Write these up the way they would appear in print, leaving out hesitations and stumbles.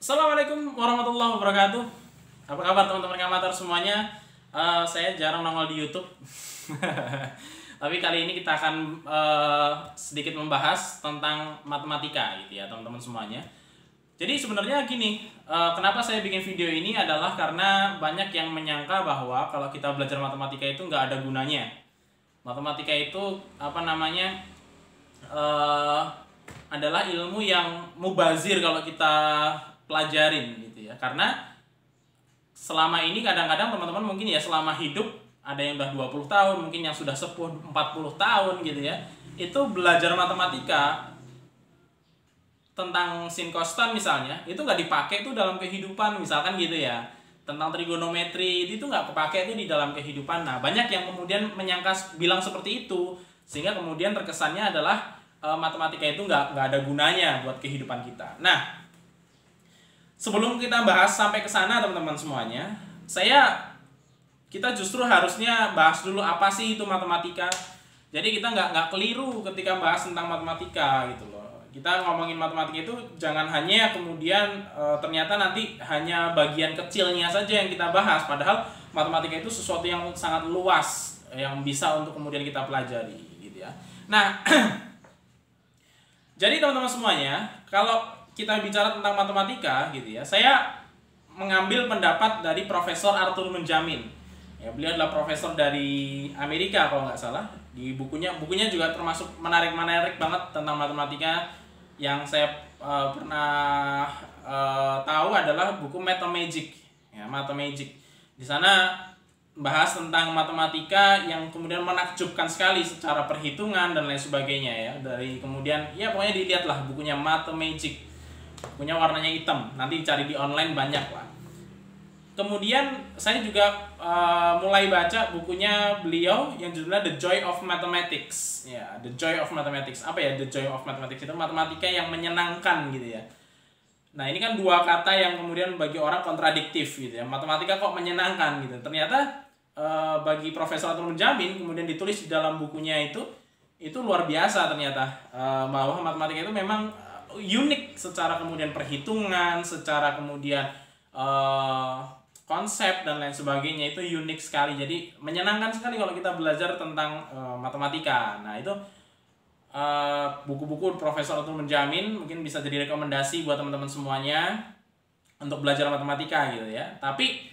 Assalamualaikum warahmatullahi wabarakatuh. Apa kabar teman-teman ngamater semuanya? Saya jarang nongol di YouTube. Tapi kali ini kita akan sedikit membahas tentang matematika gitu ya, teman-teman semuanya. Jadi sebenarnya gini, kenapa saya bikin video ini adalah karena banyak yang menyangka bahwa kalau kita belajar matematika itu nggak ada gunanya. Matematika itu adalah ilmu yang mubazir kalau kita pelajarin gitu ya. Karena selama ini kadang-kadang teman-teman mungkin ya selama hidup ada yang udah 20 tahun, mungkin yang sudah sepuh 40 tahun gitu ya. Itu belajar matematika tentang sin kostan misalnya, itu nggak dipakai tuh dalam kehidupan misalkan gitu ya. Tentang trigonometri itu nggak kepake tuh di dalam kehidupan. Nah, banyak yang kemudian menyangka bilang seperti itu, sehingga kemudian terkesannya adalah matematika itu nggak ada gunanya buat kehidupan kita. Nah, sebelum kita bahas sampai ke sana teman-teman semuanya, kita justru harusnya bahas dulu apa sih itu matematika. Jadi kita nggak keliru ketika bahas tentang matematika gitu loh. Kita ngomongin matematika itu jangan hanya kemudian ternyata nanti hanya bagian kecilnya saja yang kita bahas. Padahal matematika itu sesuatu yang sangat luas yang bisa untuk kemudian kita pelajari gitu ya. Nah, jadi teman-teman semuanya, kalau kita bicara tentang matematika gitu ya, saya mengambil pendapat dari Profesor Arthur Menjamin. Ya, beliau adalah profesor dari Amerika kalau nggak salah. Di bukunya juga termasuk menarik banget tentang matematika. Yang saya pernah tahu adalah buku Mathemagic. Ya, Mathemagic. Di sana bahas tentang matematika yang kemudian menakjubkan sekali secara perhitungan dan lain sebagainya ya. Dari kemudian ya pokoknya dilihatlah bukunya Mathemagic. Punya warnanya hitam, nanti cari di online banyak lah. Kemudian saya juga mulai baca bukunya beliau yang judulnya The Joy of Mathematics. Ya, The Joy of Mathematics. Apa ya The Joy of Mathematics itu? Matematika yang menyenangkan gitu ya. Nah, ini kan dua kata yang kemudian bagi orang kontradiktif gitu ya. Matematika kok menyenangkan gitu. Ternyata bagi Profesor Arthur Menjamin kemudian ditulis di dalam bukunya itu luar biasa ternyata, bahwa matematika itu memang unik secara kemudian perhitungan, secara kemudian konsep dan lain sebagainya, itu unik sekali. Jadi menyenangkan sekali kalau kita belajar tentang matematika. Nah, itu buku-buku Profesor Arthur Menjamin mungkin bisa jadi rekomendasi buat teman-teman semuanya untuk belajar matematika gitu ya. Tapi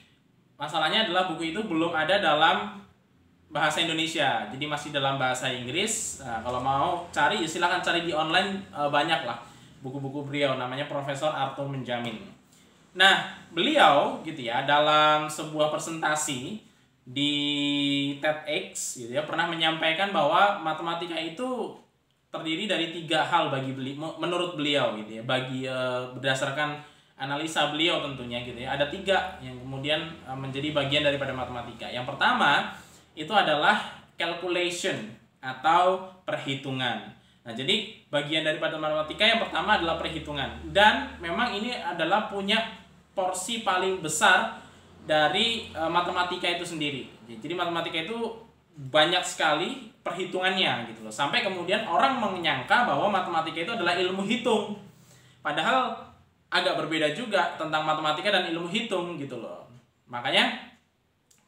masalahnya adalah buku itu belum ada dalam bahasa Indonesia, jadi masih dalam bahasa Inggris. Nah, kalau mau cari ya silahkan cari di online, banyak lah buku-buku beliau, namanya Profesor Arthur Menjamin. Nah, beliau gitu ya dalam sebuah presentasi di TEDx gitu ya pernah menyampaikan bahwa matematika itu terdiri dari 3 hal bagi beliau, menurut beliau gitu ya, berdasarkan analisa beliau tentunya gitu ya. Ada 3 yang kemudian menjadi bagian daripada matematika. Yang pertama itu adalah calculation atau perhitungan. Nah, jadi bagian daripada matematika yang pertama adalah perhitungan. Dan memang ini adalah punya porsi paling besar dari matematika itu sendiri. Jadi matematika itu banyak sekali perhitungannya gitu loh. Sampai kemudian orang menyangka bahwa matematika itu adalah ilmu hitung. Padahal agak berbeda juga tentang matematika dan ilmu hitung gitu loh. Makanya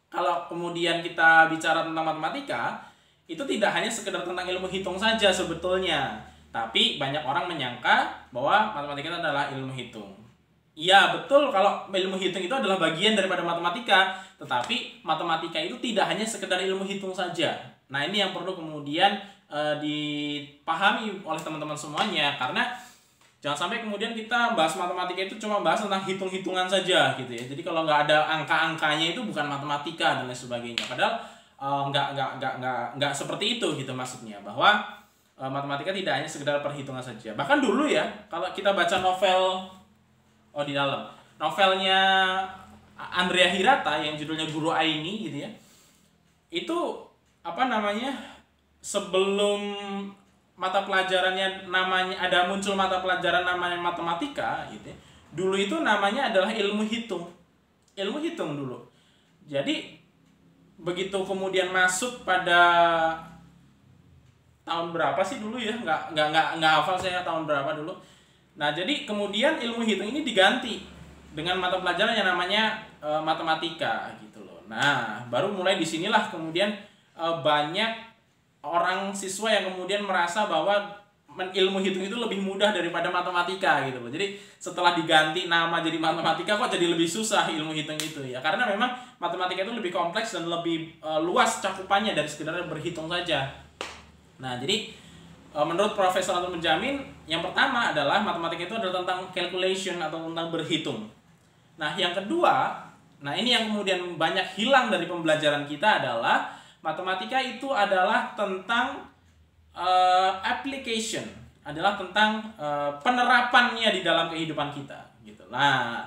kalau kemudian kita bicara tentang matematika, itu tidak hanya sekedar tentang ilmu hitung saja sebetulnya, tapi banyak orang menyangka bahwa matematika itu adalah ilmu hitung. Iya betul, kalau ilmu hitung itu adalah bagian daripada matematika, tetapi matematika itu tidak hanya sekedar ilmu hitung saja. Nah, ini yang perlu kemudian dipahami oleh teman-teman semuanya, karena jangan sampai kemudian kita bahas matematika itu cuma bahas tentang hitung-hitungan saja gitu ya. Jadi kalau nggak ada angka-angkanya itu bukan matematika dan lain sebagainya. Padahal nggak seperti itu gitu maksudnya, bahwa matematika tidak hanya sekedar perhitungan saja. Bahkan dulu ya kalau kita baca novel di dalam novelnya Andrea Hirata yang judulnya Guru Aini gitu ya, itu sebelum mata pelajarannya namanya muncul mata pelajaran namanya matematika gitu ya, dulu itu namanya adalah ilmu hitung dulu. Jadi begitu kemudian masuk pada tahun berapa sih dulu ya, nggak hafal saya tahun berapa dulu. Nah, jadi kemudian ilmu hitung ini diganti dengan mata pelajaran yang namanya matematika gitu loh. Nah, baru mulai disinilah kemudian banyak orang siswa yang kemudian merasa bahwa ilmu hitung itu lebih mudah daripada matematika gitu loh. Jadi setelah diganti nama jadi matematika kok jadi lebih susah ilmu hitung itu ya. Karena memang matematika itu lebih kompleks dan lebih luas cakupannya dari sekedar berhitung saja. Nah, jadi menurut Profesor Anton Benjamin, yang pertama adalah matematika itu adalah tentang calculation atau tentang berhitung. Nah, yang kedua, nah ini yang kemudian banyak hilang dari pembelajaran kita adalah matematika itu adalah tentang application, adalah tentang penerapannya di dalam kehidupan kita gitu. Nah,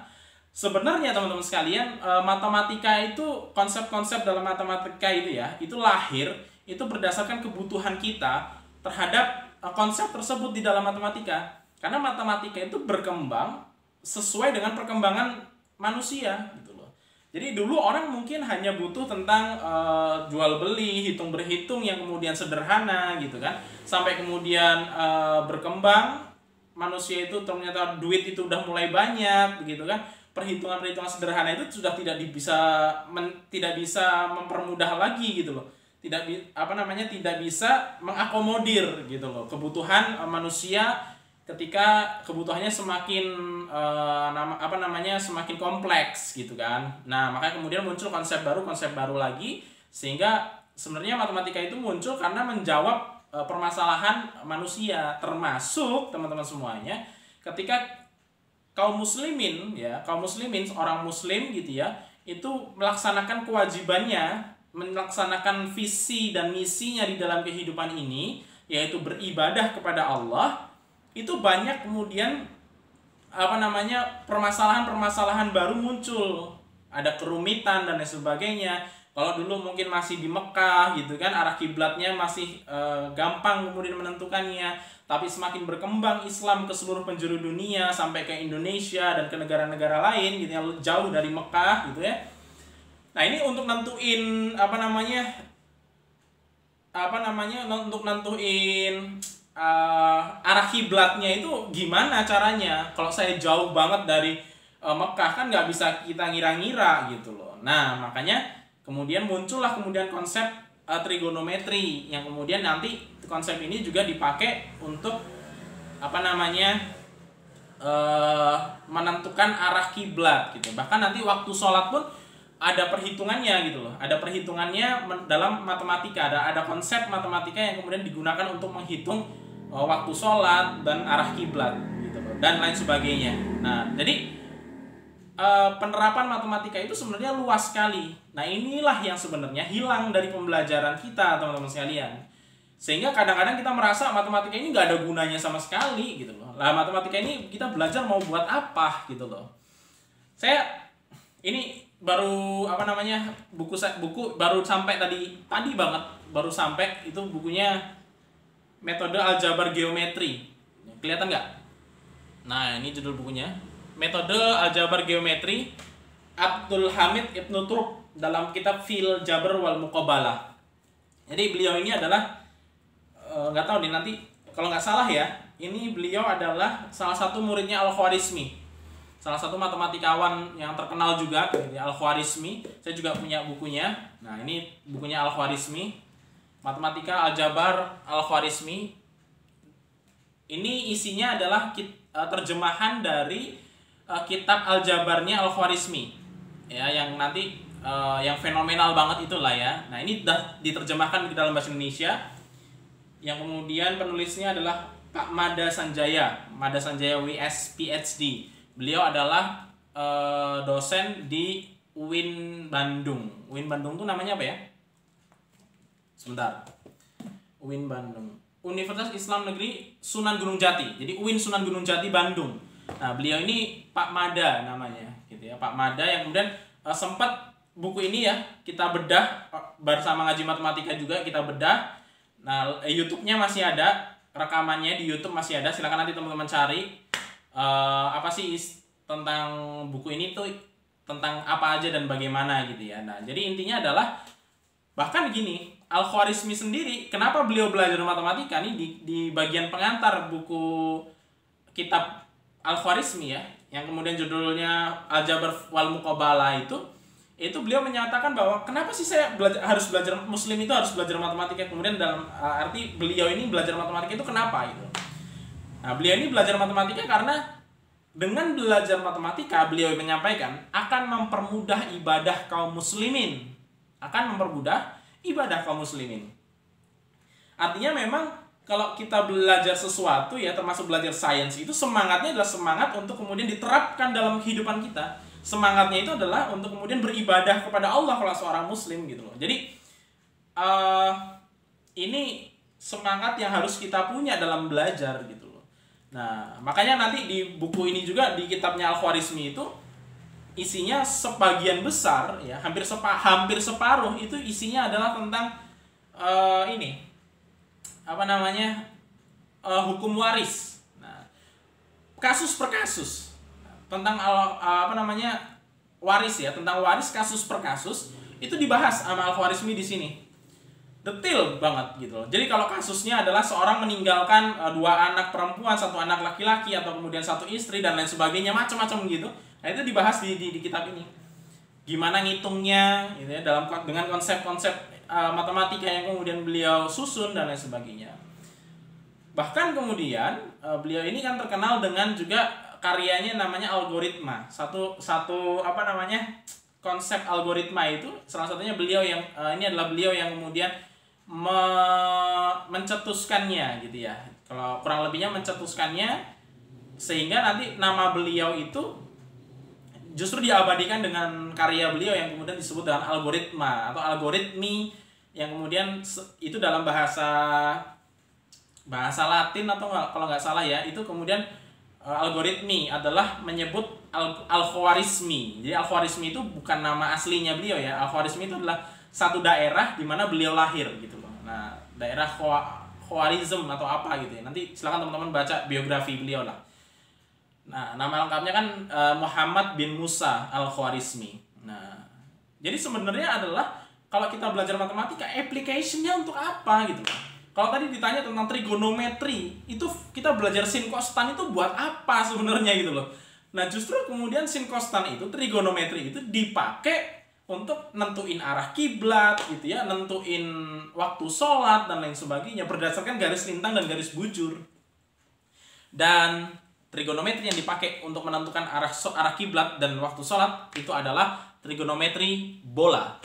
sebenarnya teman-teman sekalian, matematika itu konsep-konsep dalam matematika itu ya, itu lahir itu berdasarkan kebutuhan kita terhadap konsep tersebut di dalam matematika. Karena matematika itu berkembang sesuai dengan perkembangan manusia gitu loh. Jadi dulu orang mungkin hanya butuh tentang jual beli, hitung berhitung yang kemudian sederhana gitu kan. Sampai kemudian berkembang, manusia itu ternyata duit itu udah mulai banyak begitu kan. Perhitungan-perhitungan sederhana itu sudah tidak bisa mempermudah lagi gitu loh. Tidak bisa mengakomodir gitu loh kebutuhan manusia ketika kebutuhannya semakin semakin kompleks gitu kan. Nah, makanya kemudian muncul konsep baru lagi, sehingga sebenarnya matematika itu muncul karena menjawab permasalahan manusia, termasuk teman-teman semuanya ketika kaum muslimin orang muslim gitu ya, itu melaksanakan kewajibannya, melaksanakan visi dan misinya di dalam kehidupan ini, yaitu beribadah kepada Allah. Itu banyak kemudian permasalahan-permasalahan baru muncul, ada kerumitan dan lain sebagainya. Kalau dulu mungkin masih di Mekah gitu kan, arah kiblatnya masih gampang kemudian menentukannya, tapi semakin berkembang Islam ke seluruh penjuru dunia sampai ke Indonesia dan ke negara-negara lain gitu yang jauh dari Mekah gitu ya. Nah, ini untuk nentuin untuk nentuin arah kiblatnya itu gimana caranya? Kalau saya jauh banget dari Mekah kan nggak bisa kita ngira-ngira gitu loh. Nah, makanya kemudian muncullah konsep trigonometri yang kemudian nanti konsep ini juga dipakai untuk menentukan arah kiblat gitu. Bahkan nanti waktu sholat pun ada perhitungannya gitu loh. Ada perhitungannya dalam matematika, ada konsep matematika yang kemudian digunakan untuk menghitung waktu sholat dan arah kiblat gitu loh, dan lain sebagainya. Nah, jadi penerapan matematika itu sebenarnya luas sekali. Nah, inilah yang sebenarnya hilang dari pembelajaran kita, teman-teman sekalian. Sehingga kadang-kadang kita merasa matematika ini nggak ada gunanya sama sekali gitu loh. Lah, matematika ini kita belajar mau buat apa gitu loh. Saya ini baru buku baru sampai tadi banget baru sampai itu bukunya Metode Aljabar Geometri. Kelihatan nggak? Nah, ini judul bukunya. Metode Aljabar Geometri, Abdul Hamid Ibnu Turk, dalam kitab Fil Jabr wal Muqabalah. Jadi beliau ini adalah nggak tahu nih nanti kalau nggak salah ya, ini beliau adalah salah satu muridnya Al-Khwarizmi, salah satu matematikawan yang terkenal juga, Al-Khwarizmi. Saya juga punya bukunya. Nah, ini bukunya Al-Khwarizmi, Matematika Aljabar Al-Khwarizmi. Ini isinya adalah terjemahan dari kitab Aljabarnya Al-Khwarizmi ya, yang nanti yang fenomenal banget itulah ya. Nah, ini sudah diterjemahkan ke dalam bahasa Indonesia, yang kemudian penulisnya adalah Pak Mada Sanjaya WS PhD. Beliau adalah dosen di UIN Bandung. UIN Bandung itu namanya apa ya? Sebentar. UIN Bandung, Universitas Islam Negeri Sunan Gunung Jati. Jadi UIN Sunan Gunung Jati Bandung. Nah, beliau ini Pak Mada namanya gitu ya. Pak Mada yang kemudian sempat buku ini ya kita bedah bersama ngaji matematika juga, kita bedah. Nah, YouTube-nya masih ada, rekamannya di YouTube masih ada. Silakan nanti teman-teman cari apa sih tentang buku ini tuh, tentang apa aja dan bagaimana gitu ya. Nah, jadi intinya adalah bahkan gini, Al-Khwarizmi sendiri, kenapa beliau belajar matematika nih di bagian pengantar buku kitab Al-Khwarizmi ya, yang kemudian judulnya Al-Jabr wal Muqabalah itu beliau menyatakan bahwa kenapa sih saya harus belajar, muslim itu harus belajar matematika, kemudian dalam arti beliau ini belajar matematika itu kenapa gitu. Nah, beliau ini belajar matematika karena dengan belajar matematika beliau menyampaikan akan mempermudah ibadah kaum muslimin. Akan mempermudah ibadah kaum muslimin. Artinya memang kalau kita belajar sesuatu ya, termasuk belajar sains, itu semangatnya adalah semangat untuk kemudian diterapkan dalam kehidupan kita. Semangatnya itu adalah untuk kemudian beribadah kepada Allah kalau seorang muslim gitu loh. Jadi ini semangat yang harus kita punya dalam belajar gitu loh. Nah, makanya nanti di buku ini juga, di kitabnya Al-Khwarizmi itu isinya sebagian besar ya, hampir separuh itu isinya adalah tentang ini apa namanya, hukum waris. Nah, kasus per kasus tentang apa namanya, waris ya, tentang waris kasus per kasus itu dibahas sama Al-Khwarizmi di sini. Detail banget gitu loh. Jadi kalau kasusnya adalah seorang meninggalkan 2 anak perempuan, 1 anak laki-laki, atau kemudian 1 istri dan lain sebagainya, macam-macam gitu. Nah, itu dibahas di kitab ini. Gimana ngitungnya gitu ya, dengan konsep-konsep matematika yang kemudian beliau susun dan lain sebagainya. Bahkan kemudian beliau ini kan terkenal dengan juga karyanya namanya algoritma. Satu apa namanya, konsep algoritma itu salah satunya beliau yang ini adalah beliau yang kemudian mencetuskannya gitu ya. Kalau kurang lebihnya mencetuskannya, sehingga nanti nama beliau itu justru diabadikan dengan karya beliau yang kemudian disebut dengan algoritma atau algoritmi, yang kemudian itu dalam bahasa Latin atau kalau nggak salah ya, itu kemudian algoritmi adalah menyebut Al-Khwarizmi. Jadi Al-Khwarizmi itu bukan nama aslinya beliau ya. Al-Khwarizmi itu adalah satu daerah di mana beliau lahir gitu loh. Nah, daerah Khwarizm atau apa gitu ya. Nanti silakan teman-teman baca biografi beliau lah. Nah, nama lengkapnya kan Muhammad bin Musa Al-Khwarizmi. Nah, jadi sebenarnya adalah kalau kita belajar matematika, application-nya untuk apa gitu loh. Kalau tadi ditanya tentang trigonometri, itu kita belajar sin kostan itu buat apa sebenarnya gitu loh. Nah, justru kemudian sin kostan itu, trigonometri itu dipakai untuk nentuin arah kiblat gitu ya, nentuin waktu sholat dan lain sebagainya berdasarkan garis lintang dan garis bujur. Dan trigonometri yang dipakai untuk menentukan arah kiblat dan waktu sholat itu adalah trigonometri bola.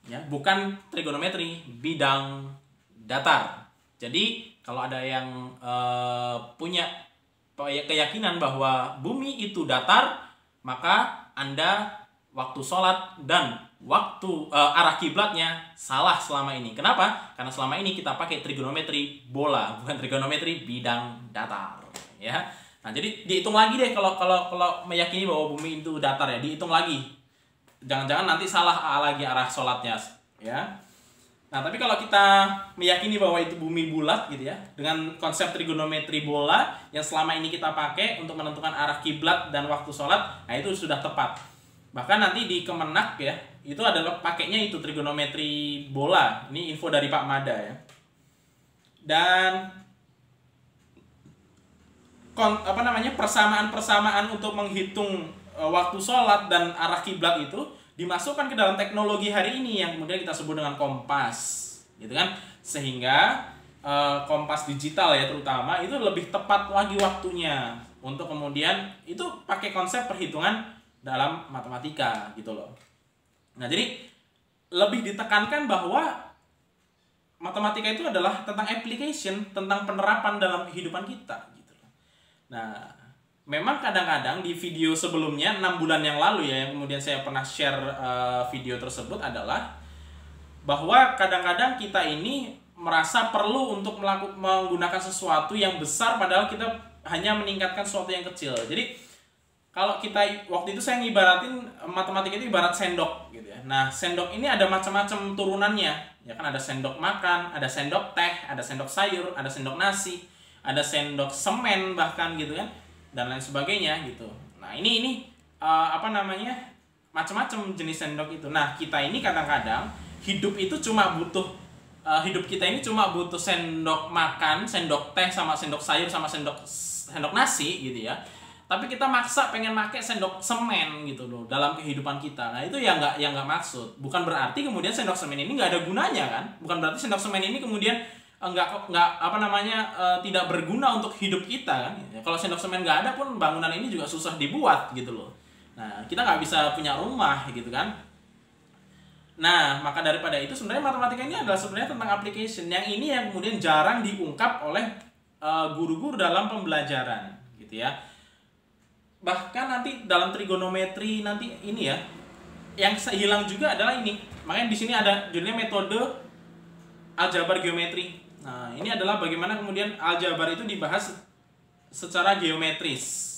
Ya, bukan trigonometri bidang datar. Jadi kalau ada yang punya keyakinan bahwa bumi itu datar, maka Anda waktu sholat dan waktu arah kiblatnya salah selama ini. Kenapa? Karena selama ini kita pakai trigonometri bola, bukan trigonometri bidang datar. Ya, nah jadi dihitung lagi deh kalau meyakini bahwa bumi itu datar ya, dihitung lagi. Jangan-jangan nanti salah lagi arah sholatnya ya. Nah, tapi kalau kita meyakini bahwa itu bumi bulat gitu ya, dengan konsep trigonometri bola yang selama ini kita pakai untuk menentukan arah kiblat dan waktu sholat, nah itu sudah tepat. Bahkan nanti di Kemenak ya, itu adalah pakainya itu trigonometri bola. Ini info dari Pak Mada ya. Dan persamaan-persamaan untuk menghitung waktu sholat dan arah kiblat itu dimasukkan ke dalam teknologi hari ini yang kemudian kita sebut dengan kompas, gitu kan? Sehingga kompas digital ya terutama itu lebih tepat lagi waktunya untuk kemudian itu pakai konsep perhitungan dalam matematika gitu loh. Nah, jadi lebih ditekankan bahwa matematika itu adalah tentang application, tentang penerapan dalam kehidupan kita gitu loh. Nah, memang kadang-kadang di video sebelumnya 6 bulan yang lalu ya, yang kemudian saya pernah share video tersebut adalah bahwa kadang-kadang kita ini merasa perlu untuk menggunakan sesuatu yang besar padahal kita hanya meningkatkan sesuatu yang kecil. Jadi kalau kita waktu itu saya ngibaratin matematika itu ibarat sendok gitu ya. Nah, sendok ini ada macam-macam turunannya. Ya kan, ada sendok makan, ada sendok teh, ada sendok sayur, ada sendok nasi, ada sendok semen bahkan gitu kan, dan lain sebagainya gitu. Nah, ini macam-macam jenis sendok itu. Nah, kita ini kadang-kadang hidup kita ini cuma butuh sendok makan, sendok teh sama sendok sayur sama sendok sendok nasi gitu ya, tapi kita maksa pengen pakai sendok semen gitu loh dalam kehidupan kita. Nah itu yang nggak maksud. Bukan berarti kemudian sendok semen ini nggak ada gunanya kan, bukan berarti sendok semen ini kemudian tidak berguna untuk hidup kita kan. Ya, kalau sendok semen nggak ada pun bangunan ini juga susah dibuat gitu loh. Nah kita nggak bisa punya rumah gitu kan. Nah, maka daripada itu sebenarnya matematika ini adalah sebenarnya tentang application. Yang ini yang kemudian jarang diungkap oleh guru-guru dalam pembelajaran, gitu ya. Bahkan nanti dalam trigonometri nanti ini ya, yang hilang juga adalah ini. Makanya di sini ada judulnya metode aljabar geometri. Nah, ini adalah bagaimana kemudian aljabar itu dibahas secara geometris.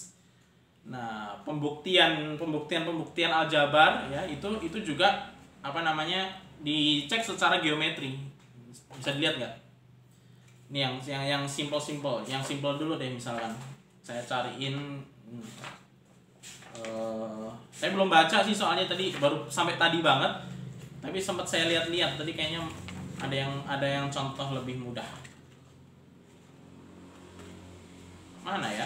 Nah, pembuktian aljabar ya itu juga dicek secara geometri. Bisa dilihat nggak? Ini yang simple dulu deh. Misalkan saya cariin, saya belum baca sih soalnya tadi baru sampai tadi banget, tapi sempat saya lihat tadi kayaknya ada yang contoh lebih mudah. Mana ya?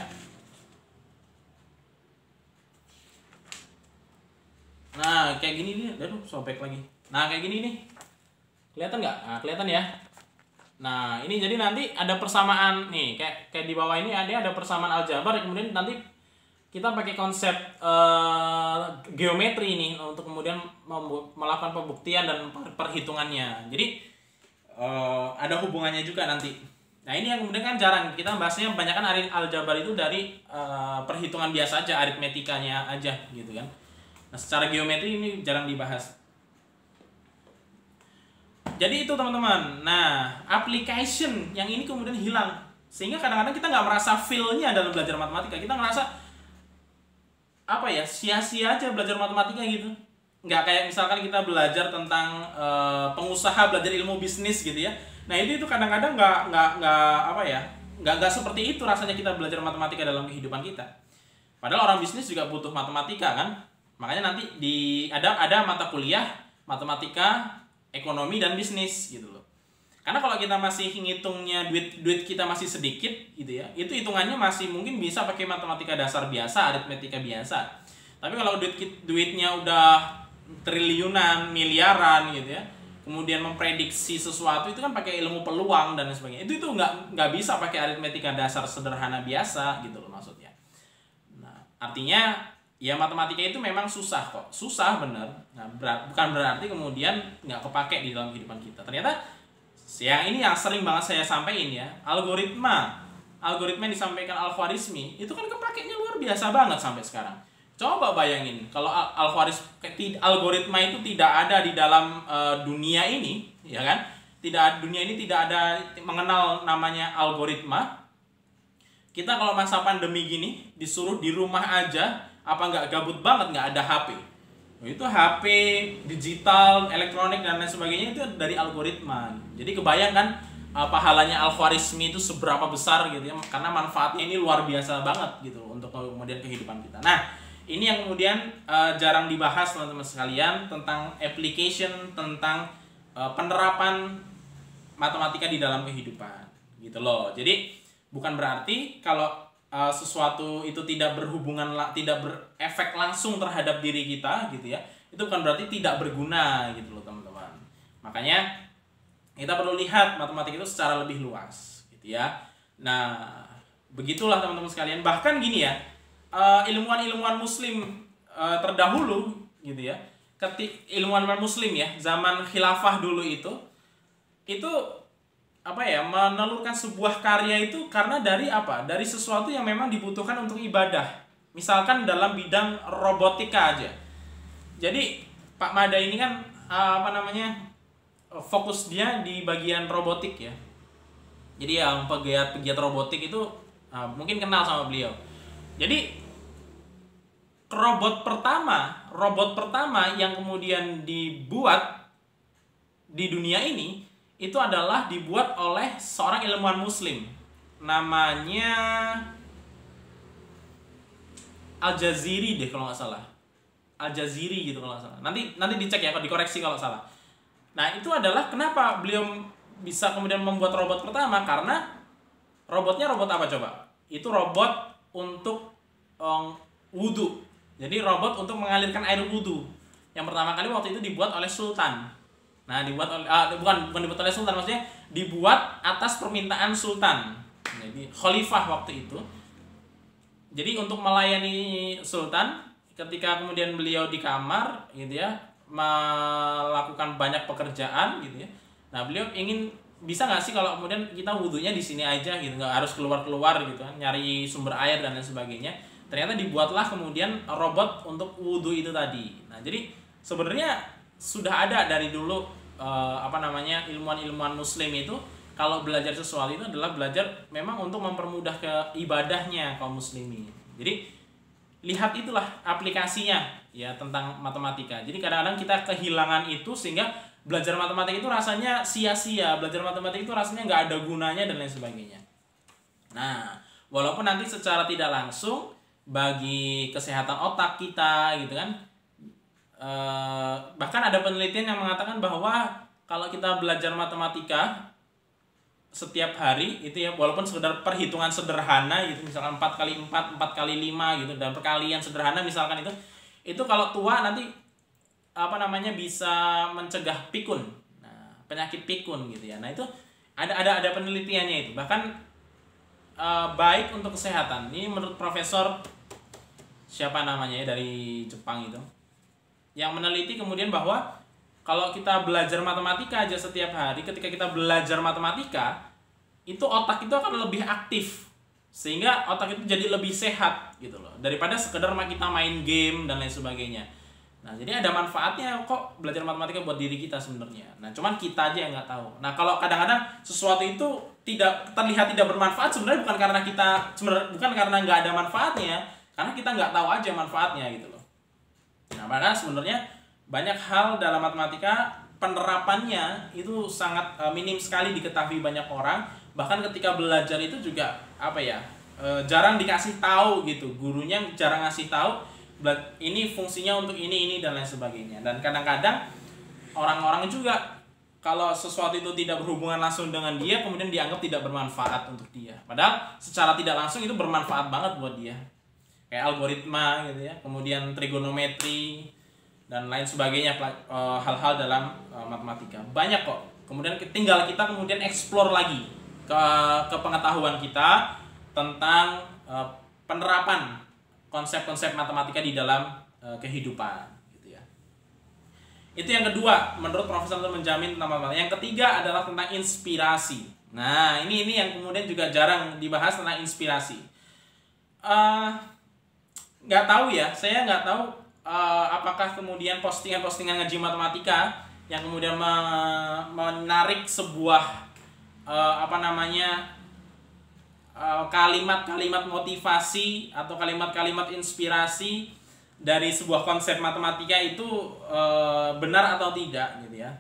Nah, kayak gini nih, aduh sobek lagi. Nah, kayak gini nih. Kelihatan nggak? Nah, kelihatan ya. Nah, ini jadi nanti ada persamaan nih, kayak di bawah ini ada persamaan aljabar, kemudian nanti kita pakai konsep geometri nih untuk kemudian melakukan pembuktian dan perhitungannya. Jadi ada hubungannya juga nanti. Nah, ini yang kemudian kan jarang kita bahasnya, kebanyakan aljabar itu dari perhitungan biasa aja, aritmetikanya aja gitu kan. Nah, secara geometri ini jarang dibahas. Jadi itu teman-teman. Nah, application yang ini kemudian hilang. Sehingga kadang-kadang kita nggak merasa feel-nya dalam belajar matematika. Kita ngerasa sia-sia aja belajar matematika gitu. Nggak kayak misalkan kita belajar tentang pengusaha, belajar ilmu bisnis gitu ya. Nah, itu kadang-kadang nggak seperti itu rasanya kita belajar matematika dalam kehidupan kita. Padahal orang bisnis juga butuh matematika kan. Makanya nanti ada mata kuliah matematika, ekonomi dan bisnis gitu loh. Karena kalau kita masih ngitungnya duit kita masih sedikit gitu ya, itu hitungannya masih mungkin bisa pakai matematika dasar biasa, aritmetika biasa. Tapi kalau duitnya udah triliunan, miliaran gitu ya, kemudian memprediksi sesuatu itu kan pakai ilmu peluang dan sebagainya. Itu nggak bisa pakai aritmetika dasar sederhana biasa gitu loh maksudnya. Nah, artinya ya matematika itu memang susah kok, susah bener. Nah, bukan berarti kemudian nggak kepake di dalam kehidupan kita. Ternyata yang sering banget saya sampaikan ya, algoritma yang disampaikan Al-Khwarizmi itu kan kepakainya luar biasa banget sampai sekarang. Coba bayangin kalau algoritma itu tidak ada di dalam dunia ini, ya kan? Dunia ini tidak ada mengenal namanya algoritma. Kita kalau masa pandemi gini disuruh di rumah aja, apa nggak gabut banget nggak ada HP? Itu HP digital, elektronik dan lain sebagainya itu dari algoritma. Jadi kebayangkan pahalanya Al-Khwarizmi itu seberapa besar gitu ya, karena manfaatnya ini luar biasa banget gitu untuk kemudian kehidupan kita. Nah, ini yang kemudian jarang dibahas teman-teman sekalian, tentang application, tentang penerapan matematika di dalam kehidupan gitu loh. Jadi bukan berarti kalau sesuatu itu tidak berefek langsung terhadap diri kita gitu ya, itu bukan berarti tidak berguna gitu loh teman-teman. Makanya kita perlu lihat matematika itu secara lebih luas gitu ya. Nah, begitulah teman-teman sekalian. Bahkan gini ya, ilmuwan-ilmuwan muslim terdahulu gitu ya, ilmuwan muslim ya zaman khilafah dulu itu menelurkan sebuah karya itu karena dari sesuatu yang memang dibutuhkan untuk ibadah. Misalkan dalam bidang robotika aja. Jadi Pak Mada ini kan fokus dia di bagian robotik ya. Jadi yang pegiat robotik itu mungkin kenal sama beliau. Jadi robot pertama yang kemudian dibuat di dunia ini itu adalah dibuat oleh seorang ilmuwan muslim, namanya Al-Jaziri deh kalau nggak salah, Al-Jaziri gitu kalau nggak salah. Nanti dicek ya, kalau dikoreksi kalau salah. Nah, itu adalah kenapa beliau bisa kemudian membuat robot pertama, karena robotnya robot apa coba? itu robot untuk wudhu. Jadi robot untuk mengalirkan air wudhu. Yang pertama kali waktu itu dibuat oleh Sultan. Nah, dibuat oleh bukan dibuat oleh Sultan, maksudnya dibuat atas permintaan Sultan. Jadi khalifah waktu itu. Jadi untuk melayani Sultan, ketika kemudian beliau di kamar gitu ya, melakukan banyak pekerjaan gitu ya. Nah, beliau ingin bisa nggak sih kalau kemudian kita wudhunya di sini aja gitu, nggak harus keluar-keluar gitu kan, nyari sumber air dan lain sebagainya. Ternyata dibuatlah kemudian robot untuk wudhu itu tadi. Nah, jadi sebenarnya sudah ada dari dulu ilmuwan-ilmuwan muslim itu kalau belajar sesuatu itu adalah belajar memang untuk mempermudah ke ibadahnya kaum muslimin. Jadi lihat itulah aplikasinya ya tentang matematika. Jadi kadang-kadang kita kehilangan itu sehingga belajar matematika itu rasanya sia-sia, belajar matematika itu rasanya nggak ada gunanya dan lain sebagainya. Nah, walaupun nanti secara tidak langsung bagi kesehatan otak kita gitu kan, bahkan ada penelitian yang mengatakan bahwa kalau kita belajar matematika setiap hari itu ya, walaupun sekedar perhitungan sederhana gitu, misalkan 4 kali 4, 4 kali 5 gitu, dan perkalian sederhana misalkan itu kalau tua nanti bisa mencegah pikun. Nah, penyakit pikun gitu ya. Nah, itu ada penelitiannya itu. Bahkan baik untuk kesehatan. Ini menurut profesor siapa namanya ya dari Jepang itu, yang meneliti kemudian bahwa kalau kita belajar matematika aja setiap hari, ketika kita belajar matematika, itu otak itu akan lebih aktif. Sehingga otak itu jadi lebih sehat gitu loh. Daripada sekedar kita main game dan lain sebagainya. Nah, jadi ada manfaatnya kok belajar matematika buat diri kita sebenarnya. Nah, cuman kita aja yang nggak tahu. Nah, kalau kadang-kadang sesuatu itu tidak terlihat tidak bermanfaat, sebenarnya bukan karena nggak ada manfaatnya, karena kita nggak tahu aja manfaatnya gitu loh. Nah, maka sebenarnya banyak hal dalam matematika penerapannya itu sangat minim sekali diketahui banyak orang. Bahkan ketika belajar itu juga jarang dikasih tahu gitu. Gurunya jarang ngasih tahu ini fungsinya untuk ini dan lain sebagainya. Dan kadang-kadang orang-orang juga kalau sesuatu itu tidak berhubungan langsung dengan dia, kemudian dianggap tidak bermanfaat untuk dia. Padahal secara tidak langsung itu bermanfaat banget buat dia. Kayak algoritma gitu ya, kemudian trigonometri dan lain sebagainya, hal-hal dalam matematika. Banyak kok. Kemudian tinggal kita kemudian explore lagi ke pengetahuan kita tentang penerapan konsep-konsep matematika di dalam kehidupan gitu ya. Itu yang kedua, menurut Profesor menjamin tentang matematika. Yang ketiga adalah tentang inspirasi. Nah, ini yang kemudian juga jarang dibahas tentang inspirasi. Nggak tahu ya, saya nggak tahu apakah kemudian postingan-postingan ngaji matematika yang kemudian menarik sebuah kalimat-kalimat motivasi atau kalimat-kalimat inspirasi dari sebuah konsep matematika itu benar atau tidak gitu ya.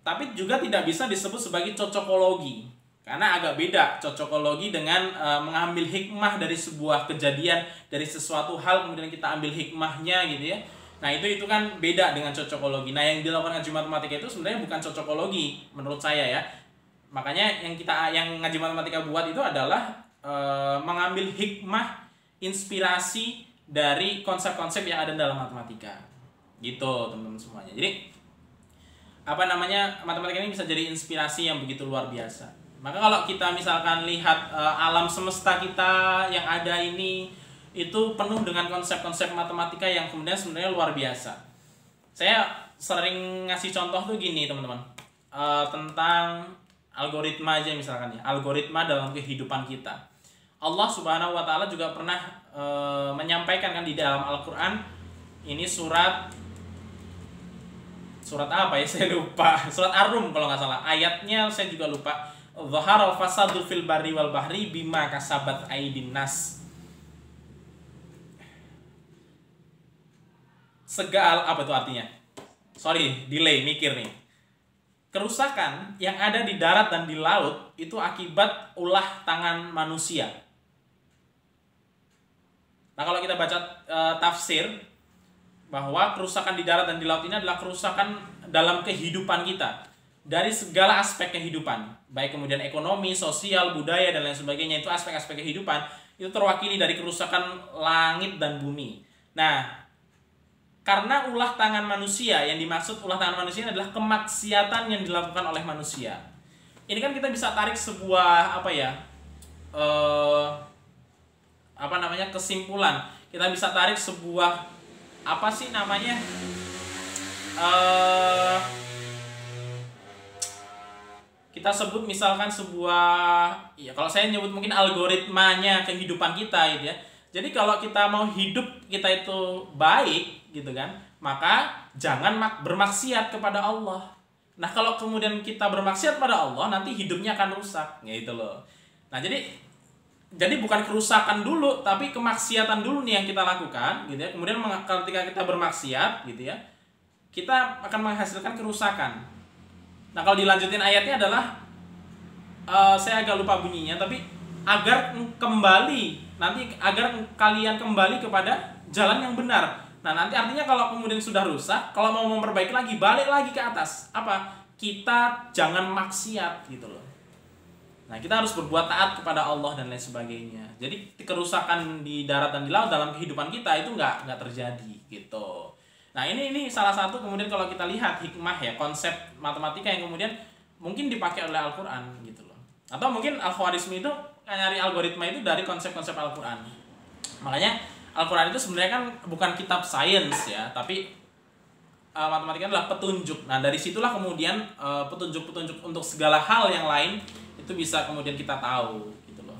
Tapi juga tidak bisa disebut sebagai cocokologi, karena agak beda cocokologi dengan mengambil hikmah dari sebuah kejadian, dari sesuatu hal kemudian kita ambil hikmahnya gitu ya. Nah, itu kan beda dengan cocokologi. Nah, yang dilakukan ngaji matematika itu sebenarnya bukan cocokologi menurut saya ya. Makanya yang ngaji matematika buat itu adalah mengambil hikmah, inspirasi dari konsep-konsep yang ada dalam matematika. Gitu, teman-teman semuanya. Jadi matematika ini bisa jadi inspirasi yang begitu luar biasa. Maka kalau kita misalkan lihat alam semesta kita yang ada ini, itu penuh dengan konsep-konsep matematika yang kemudian sebenarnya luar biasa. Saya sering ngasih contoh tuh gini, teman-teman. Tentang algoritma aja misalkan ya, algoritma dalam kehidupan kita. Allah Subhanahu wa taala juga pernah menyampaikan kan di dalam Al-Qur'an, ini surat apa ya, saya lupa. Surat Ar-Rum kalau nggak salah. Ayatnya saya juga lupa. Zaharal fasadu fil barri wal bahri bima kasabat aydin nas. Apa itu artinya? Sorry, delay mikir nih. Kerusakan yang ada di darat dan di laut itu akibat ulah tangan manusia. Nah, kalau kita baca tafsir bahwa kerusakan di darat dan di laut ini adalah kerusakan dalam kehidupan kita. dari segala aspek kehidupan, baik kemudian ekonomi, sosial, budaya dan lain sebagainya, itu aspek-aspek kehidupan itu terwakili dari kerusakan langit dan bumi. Nah, karena ulah tangan manusia, yang dimaksud ulah tangan manusia adalah kemaksiatan yang dilakukan oleh manusia. Ini kan kita bisa tarik sebuah kesimpulan. Kita bisa tarik sebuah kita sebut misalkan sebuah, ya kalau saya nyebut mungkin algoritmanya kehidupan kita gitu ya. Jadi kalau kita mau hidup kita itu baik gitu kan, maka jangan bermaksiat kepada Allah. Nah kalau kemudian kita bermaksiat pada Allah, nanti hidupnya akan rusak gitu loh. Nah jadi bukan kerusakan dulu, tapi kemaksiatan dulu nih yang kita lakukan gitu ya. Kemudian ketika kita bermaksiat gitu ya, kita akan menghasilkan kerusakan. Nah kalau dilanjutin ayatnya adalah saya agak lupa bunyinya, tapi agar kalian kembali kepada jalan yang benar. Nah nanti artinya kalau kemudian sudah rusak, kalau mau memperbaiki lagi, balik lagi ke atas. Kita jangan maksiat gitu loh. Nah kita harus berbuat taat kepada Allah dan lain sebagainya. Jadi kerusakan di darat dan di laut dalam kehidupan kita itu nggak terjadi gitu. Nah ini salah satu kemudian kalau kita lihat hikmah ya, konsep matematika yang kemudian mungkin dipakai oleh Al-Quran gitu loh. Atau mungkin Al-Khwarizmi itu nyari algoritma itu dari konsep-konsep Al-Quran. Makanya Al-Quran itu sebenarnya kan bukan kitab sains ya, tapi matematika adalah petunjuk. Nah dari situlah kemudian petunjuk-petunjuk untuk segala hal yang lain itu bisa kemudian kita tahu gitu loh.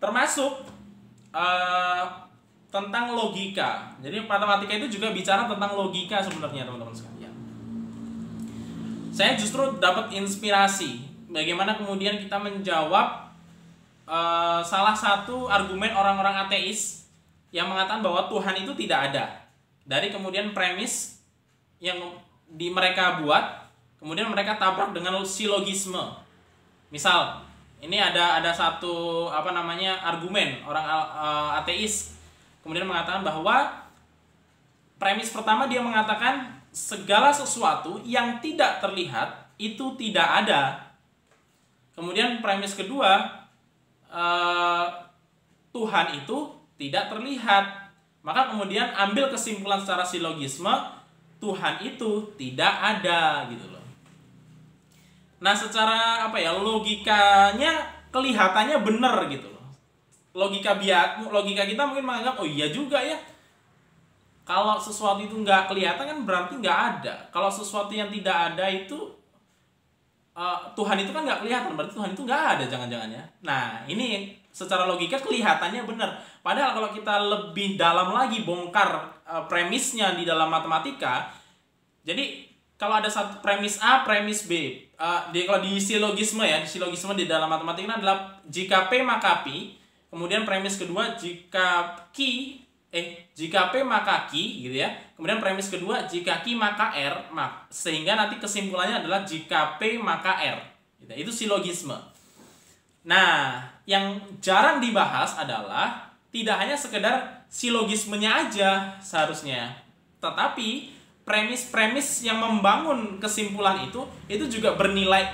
Termasuk tentang logika. Jadi matematika itu juga bicara tentang logika sebenarnya teman-teman sekalian. Saya justru dapat inspirasi bagaimana kemudian kita menjawab salah satu argumen orang-orang ateis yang mengatakan bahwa Tuhan itu tidak ada. Dari kemudian premis yang mereka buat, kemudian mereka tabrak dengan silogisme. Misal, ini ada satu argumen orang ateis kemudian mengatakan bahwa premis pertama dia mengatakan segala sesuatu yang tidak terlihat itu tidak ada. Kemudian premis kedua, Tuhan itu tidak terlihat. Maka kemudian ambil kesimpulan secara silogisme, Tuhan itu tidak ada gitu loh. Nah secara logikanya kelihatannya benar gitu loh. Logika kita mungkin menganggap oh iya juga ya, kalau sesuatu itu nggak kelihatan kan berarti nggak ada. Kalau sesuatu yang tidak ada itu Tuhan itu kan nggak kelihatan, berarti Tuhan itu nggak ada jangan-jangan ya. Nah ini secara logika kelihatannya benar. Padahal kalau kita lebih dalam lagi bongkar premisnya di dalam matematika, jadi kalau ada satu premis A, premis B, kalau di silogisme di dalam matematika adalah jika P maka P. Kemudian premis kedua jika P maka Q gitu ya. Kemudian premis kedua jika Q maka R, sehingga nanti kesimpulannya adalah jika P maka R. Gitu. Itu silogisme. Nah, yang jarang dibahas adalah tidak hanya sekedar silogismenya aja seharusnya, tetapi premis-premis yang membangun kesimpulan itu juga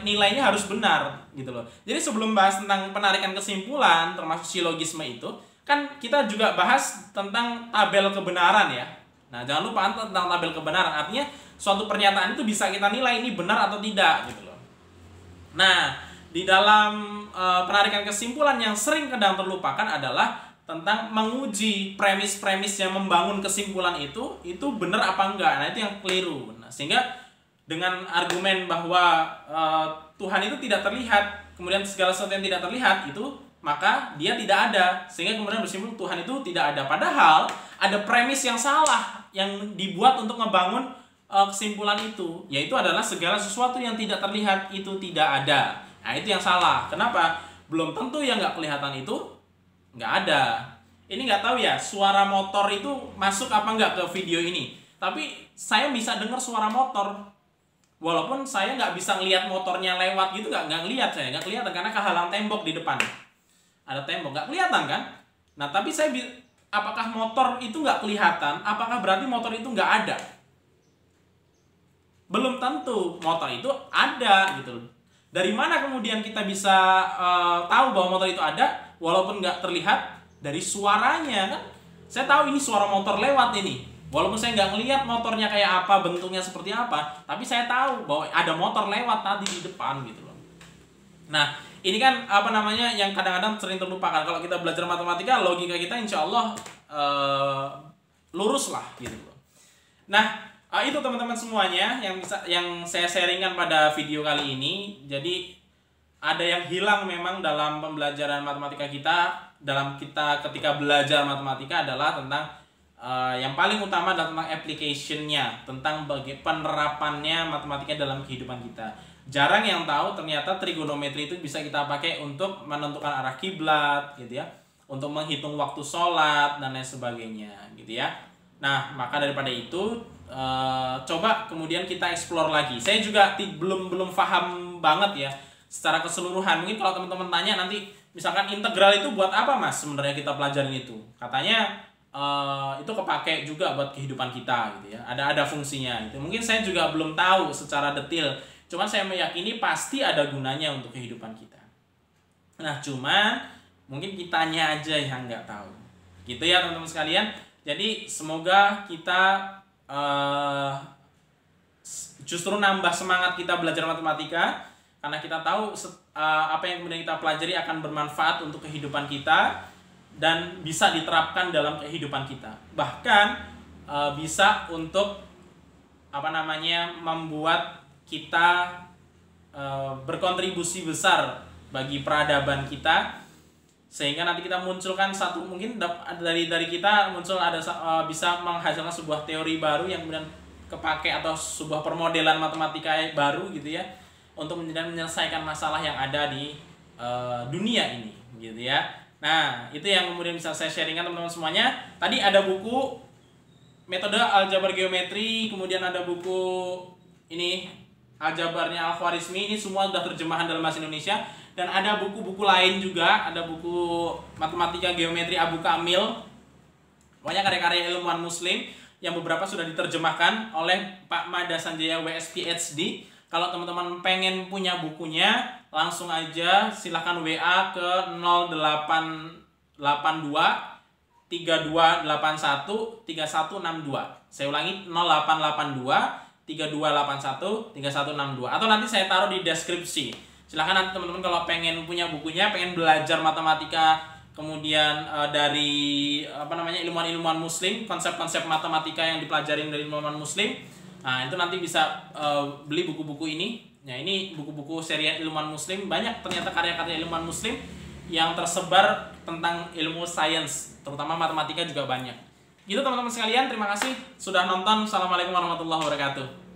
nilainya harus benar gitu loh. Jadi sebelum bahas tentang penarikan kesimpulan termasuk silogisme itu, kan kita juga bahas tentang tabel kebenaran ya. Nah, jangan lupa tentang tabel kebenaran. Artinya suatu pernyataan itu bisa kita nilai ini benar atau tidak gitu loh. Nah, di dalam penarikan kesimpulan yang sering kadang terlupakan adalah tentang menguji premis-premis yang membangun kesimpulan itu benar apa enggak. Nah itu yang keliru. Nah, sehingga dengan argumen bahwa Tuhan itu tidak terlihat, kemudian segala sesuatu yang tidak terlihat itu maka dia tidak ada, sehingga kemudian bersimpul Tuhan itu tidak ada. Padahal ada premis yang salah yang dibuat untuk ngebangun kesimpulan itu, yaitu adalah segala sesuatu yang tidak terlihat itu tidak ada. Nah itu yang salah. Kenapa? Belum tentu yang nggak kelihatan itu nggak ada. Ini nggak tahu ya suara motor itu masuk apa nggak ke video ini, tapi saya bisa dengar suara motor walaupun saya nggak bisa ngelihat motornya lewat gitu, nggak ngelihat, saya nggak kelihatan karena kehalang tembok di depan, ada tembok nggak kelihatan kan. Nah tapi apakah motor itu nggak kelihatan, apakah berarti motor itu nggak ada? Belum tentu motor itu ada gitu loh. Dari mana kemudian kita bisa tahu bahwa motor itu ada walaupun nggak terlihat? Dari suaranya kan. Saya tahu ini suara motor lewat ini. Walaupun saya nggak ngelihat motornya kayak apa, bentuknya seperti apa, tapi saya tahu bahwa ada motor lewat tadi di depan gitu loh. Nah, ini kan apa namanya yang kadang-kadang sering terlupakan. Kalau kita belajar matematika, logika kita insya Allah lurus lah gitu loh. Nah, itu teman-teman semuanya yang saya sharingkan pada video kali ini. Jadi ada yang hilang memang dalam pembelajaran matematika kita, ketika belajar matematika adalah tentang yang paling utama adalah tentang application-nya, tentang penerapannya matematika dalam kehidupan kita. Jarang yang tahu ternyata trigonometri itu bisa kita pakai untuk menentukan arah kiblat gitu ya, untuk menghitung waktu sholat dan lain sebagainya gitu ya. Nah, maka daripada itu coba kemudian kita explore lagi. Saya juga belum paham banget ya secara keseluruhan. Mungkin kalau teman-teman tanya nanti, misalkan integral itu buat apa mas sebenarnya kita pelajarin itu? Katanya itu kepake juga buat kehidupan kita gitu ya. Ada fungsinya itu. Mungkin saya juga belum tahu secara detail. Cuman saya meyakini pasti ada gunanya untuk kehidupan kita. Nah, cuman mungkin kitanya aja yang nggak tahu. Gitu ya teman-teman sekalian. Jadi semoga kita justru nambah semangat kita belajar matematika, karena kita tahu apa yang kemudian kita pelajari akan bermanfaat untuk kehidupan kita dan bisa diterapkan dalam kehidupan kita. Bahkan bisa untuk apa namanya membuat kita berkontribusi besar bagi peradaban kita, sehingga nanti kita munculkan mungkin dari kita muncul bisa menghasilkan sebuah teori baru yang kemudian kepake, atau sebuah permodelan matematika baru gitu ya, untuk menyelesaikan masalah yang ada di dunia ini gitu ya. Nah, itu yang kemudian bisa saya sharingkan teman-teman semuanya. Tadi ada buku metode aljabar geometri, kemudian ada buku ini aljabarnya Al-Khwarizmi, ini semua sudah terjemahan dalam bahasa Indonesia. Dan ada buku-buku lain juga, ada buku matematika geometri Abu Kamil, banyak karya-karya ilmuwan muslim yang beberapa sudah diterjemahkan oleh Pak Mada Sanjaya WS PhD. Kalau teman-teman pengen punya bukunya, langsung aja silahkan WA ke 0882 3281 3162. Saya ulangi, 0882 3281 3162, atau nanti saya taruh di deskripsi. Silahkan nanti teman-teman kalau pengen punya bukunya, pengen belajar matematika, kemudian dari ilmuwan-ilmuwan muslim, konsep-konsep matematika yang dipelajarin dari ilmuwan muslim, nah itu nanti bisa beli buku-buku ini. Nah, ini buku-buku serial ilmuwan muslim, banyak ternyata karya-karya ilmuwan muslim yang tersebar tentang ilmu sains, terutama matematika juga banyak. Gitu teman-teman sekalian, terima kasih sudah nonton. Assalamualaikum warahmatullahi wabarakatuh.